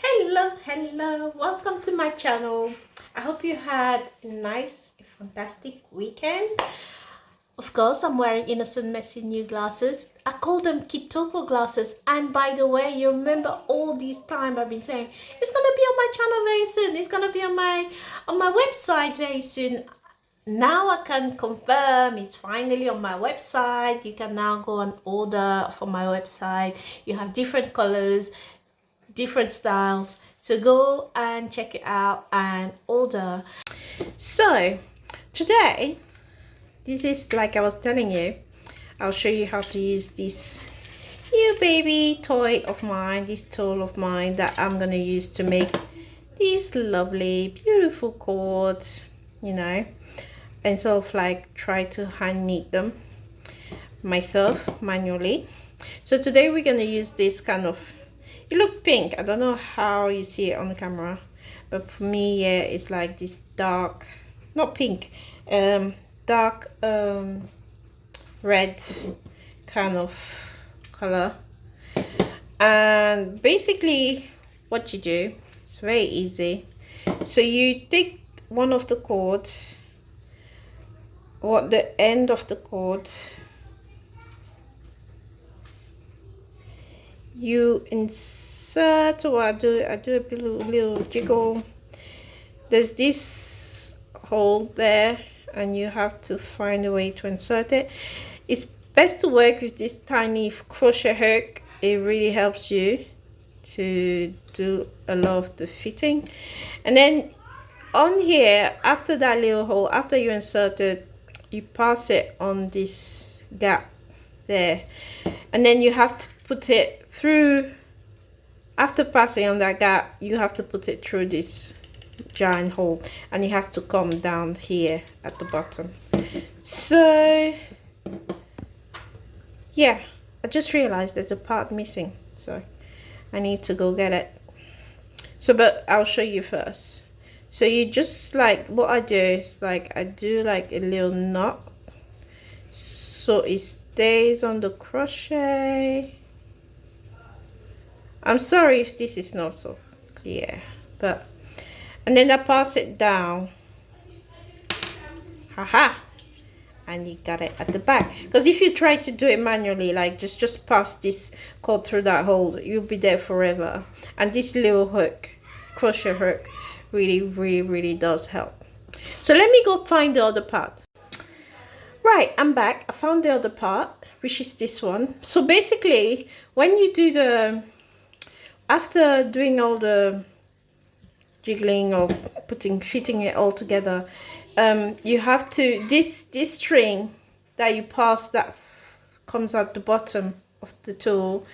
Hello, welcome to my channel. I hope you had a nice, fantastic weekend. Of course, I'm wearing Innocent Messy new glasses. I call them Kitoko glasses. And by the way, you remember all this time I've been saying it's gonna be on my channel very soon. It's gonna be on my website very soon. Now I can confirm it's finally on my website. You can now go and order from my website. You have different colors, different styles, so go and check it out and order. So today, this is like I was telling you, I'll show you how to use this new baby toy of mine, this tool of mine that I'm gonna use to make these lovely beautiful cords, and sort of like try to hand knit them myself manually. So today we're gonna use this kind of, it look pink. I don't know how you see it on the camera, but for me, yeah, it's like this dark, not pink, dark red kind of color. And basically what you do, it's very easy. So you take one of the cords, or the end of the cord, you insert, or I do a little jiggle. There's this hole there and you have to find a way to insert it. It's best to work with this tiny crochet hook. It really helps you to do a lot of the fitting. And then on here, after that little hole, after you insert it, you pass it on this gap there, and then you have to put it through. After passing on that gap, you have to put it through this giant hole, and it has to come down here at the bottom. So yeah, I just realized there's a part missing, so I need to go get it. So but I'll show you first. So you just, like, what I do is, like, I do like a little knot so it stays on the crochet. I'm sorry if this is not so clear, but, and then I pass it down, haha, and you got it at the back. Because if you try to do it manually, like just pass this cord through that hole, you'll be there forever. And this little hook, crochet hook, really does help. So let me go find the other part. Right, I'm back. I found the other part, which is this one. So basically, when you do the, after doing all the jiggling or fitting it all together, you have to, this string that you pass, that comes out the bottom of the tool,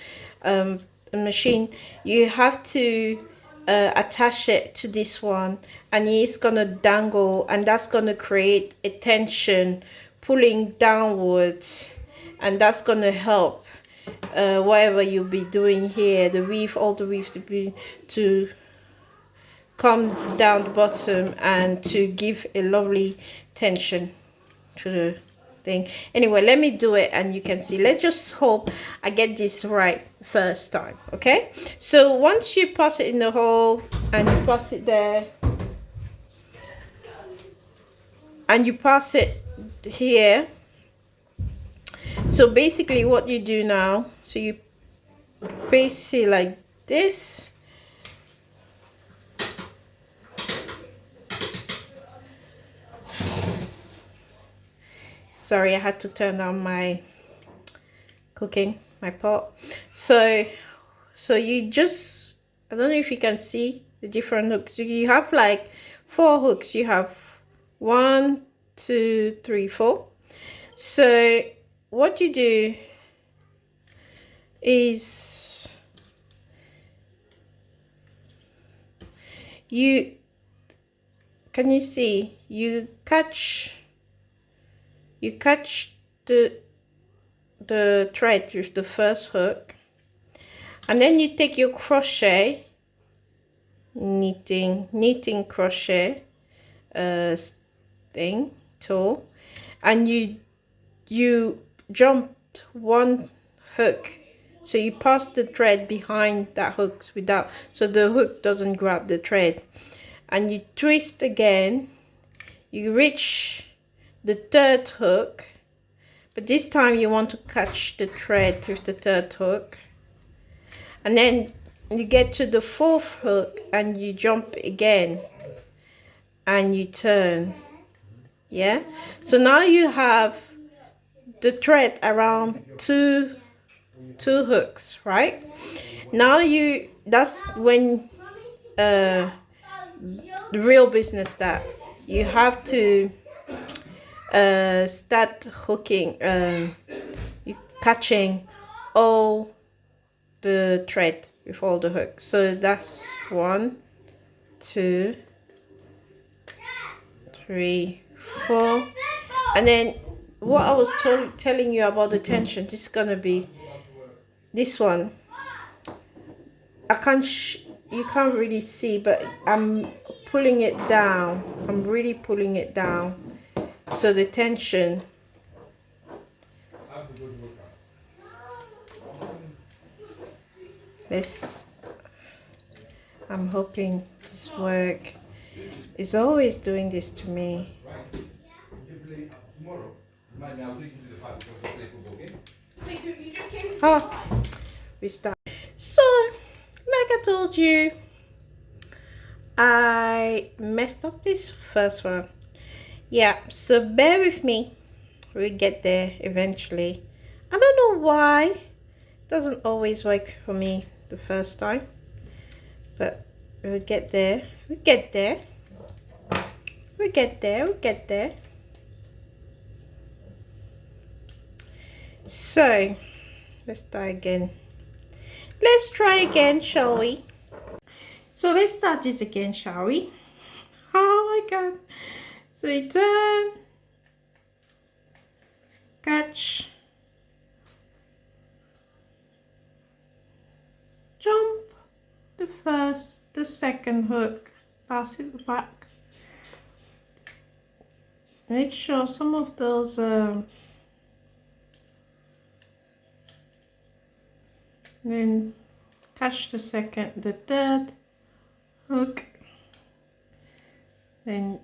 the machine, you have to attach it to this one, and it's gonna dangle, and that's gonna create a tension pulling downwards, and that's gonna help whatever you'll be doing here, the weave, all the weave to come down the bottom and to give a lovely tension to the thing. Anyway, let me do it and you can see. Let's just hope I get this right first time. Okay, so once you pass it in the hole and you pass it there and you pass it here, so basically what you do now, so you paste it like this. Sorry, I had to turn down my cooking, my pot. So you just, I don't know if you can see the different hooks. You have like 4 hooks. You have 1, 2, 3, 4. So what you do is you, can you see, you catch the thread with the first hook, and then you take your crochet, knitting crochet thing, tool, and you jumped 1 hook So you pass the thread behind that hook without, so the hook doesn't grab the thread. And you twist again. You reach the third hook, but this time you want to catch the thread with the third hook. And then you get to the fourth hook and you jump again and you turn. Yeah, so now you have the thread around two hooks, right? Now that's when the real business start. You have to start hooking, you catching all the thread with all the hooks. So that's 1, 2, 3, 4. And then what I was telling you about the tension, this is gonna be this one. I can't you can't really see, but I'm pulling it down. I'm really pulling it down, so the tension, this, I'm hoping this work. It's always doing this to me. Oh, we start. So, like I told you, I messed up this first one. Yeah, so bear with me. We'll get there eventually. I don't know why. It doesn't always work for me the first time. But we'll get there. We'll get there. We'll get there. We'll get there. So, let's start again. Let's try again, shall we? So let's start this again, shall we? Oh my god. So you turn, catch, jump the second hook, pass it back. Make sure some of those then catch the third hook, then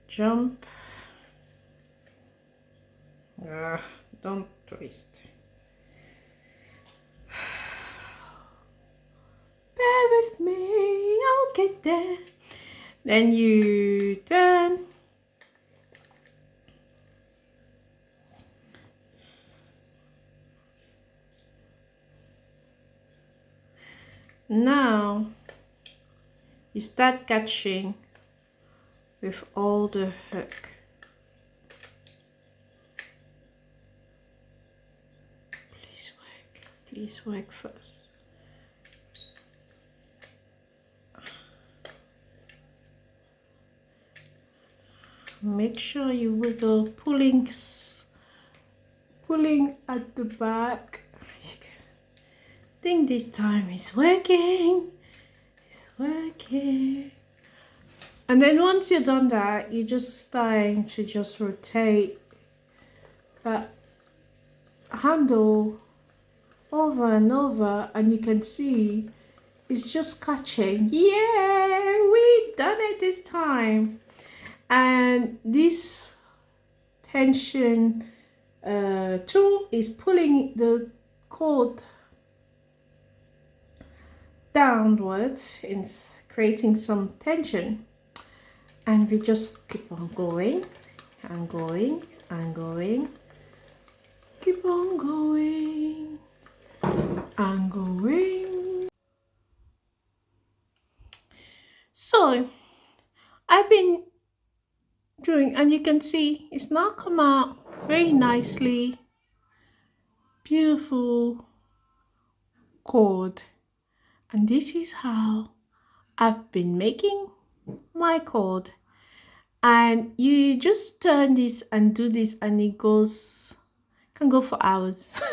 jump. Don't twist. Bear with me, I'll get there. Then you turn. Now you start catching with all the hook. Please work first. Make sure you wiggle, pulling at the back. I think this time it's working. It's working. And then once you're done that, you're just starting to just rotate that handle over and over, and you can see it's just catching. Yeah, we done it this time. And this tension tool is pulling the cord downwards and creating some tension, and we just keep on going and going and going, keep on going and going. So I've been doing, and you can see it's now come out very nicely, beautiful cord. And this is how I've been making my cord. And you just turn this and do this, and it can go for hours. And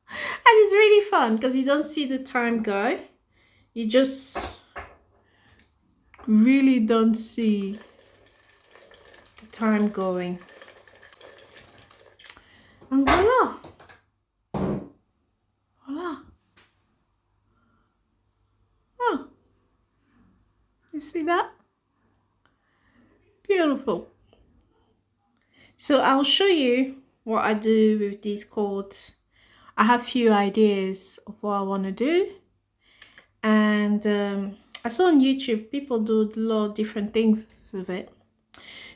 it's really fun because you don't see the time go. You just really don't see the time going. And voila. Voila. You see that? Beautiful. So I'll show you what I do with these cords. I have few ideas of what I want to do, and I saw on YouTube people do a lot of different things with it.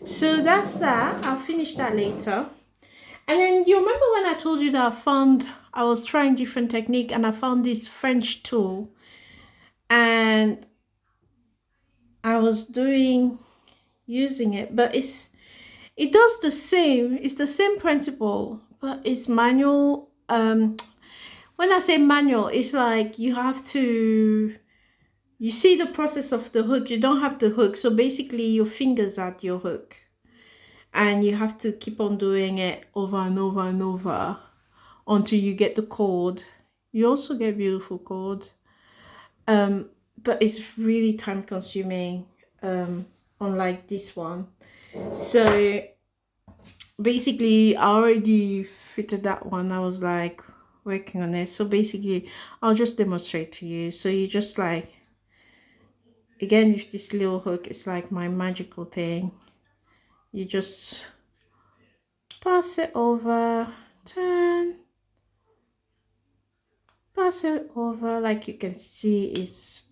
So that's that. I'll finish that later. And then you remember when I told you that I was trying different technique and I found this French tool, and I was using it, but it does the same. It's the same principle, but it's manual. When I say manual, it's like you see the process of the hook. You don't have the hook, so basically your fingers at your hook, and you have to keep on doing it over and over and over until you get the cord. You also get beautiful cords, but it's really time consuming, unlike this one. So basically I already fitted that one. I was like working on it. So basically I'll just demonstrate to you. So you just like, again, with this little hook, it's like my magical thing. You just pass it over, turn, pass it over. Like you can see, it's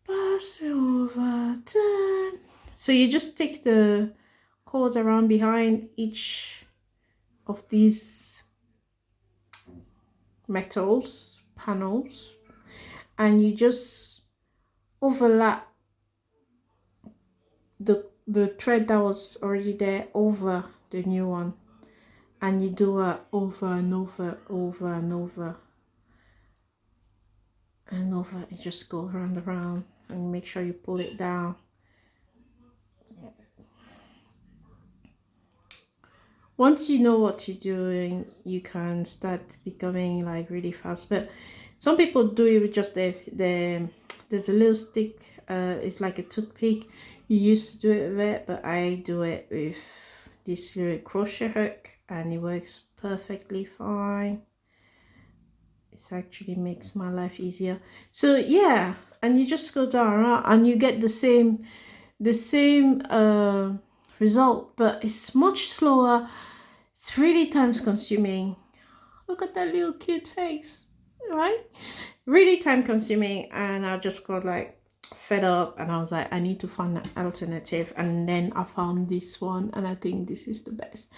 pass it over, turn. So you just take the cord around behind each of these metals panels, and you just overlap the thread that was already there over the new one, and you do it over and over, over and over and over, and just go around and around, and make sure you pull it down. Once you know what you're doing, you can start becoming like really fast. But some people do it with just there's a little stick, it's like a toothpick. You used to do it with it, but I do it with this little crochet hook, and it works perfectly fine. It actually makes my life easier. So yeah, and you just go down and you get the same result, but it's much slower. It's really time consuming. Look at that little cute face, right? Really time consuming, and I just got like fed up, and I was like, I need to find an alternative, and then I found this one, and I think this is the best,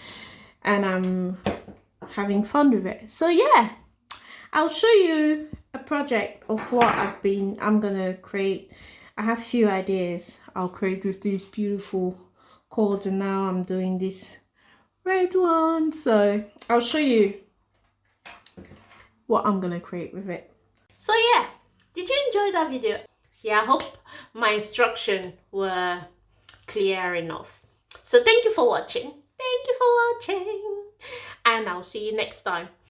and I'm having fun with it. So yeah, I'll show you a project of what I'm gonna create. I have few ideas I'll create with these beautiful cords, and now I'm doing this red one. So I'll show you what I'm gonna create with it. So yeah, did you enjoy that video? Yeah, I hope my instructions were clear enough. So thank you for watching. Thank you for watching, and I'll see you next time.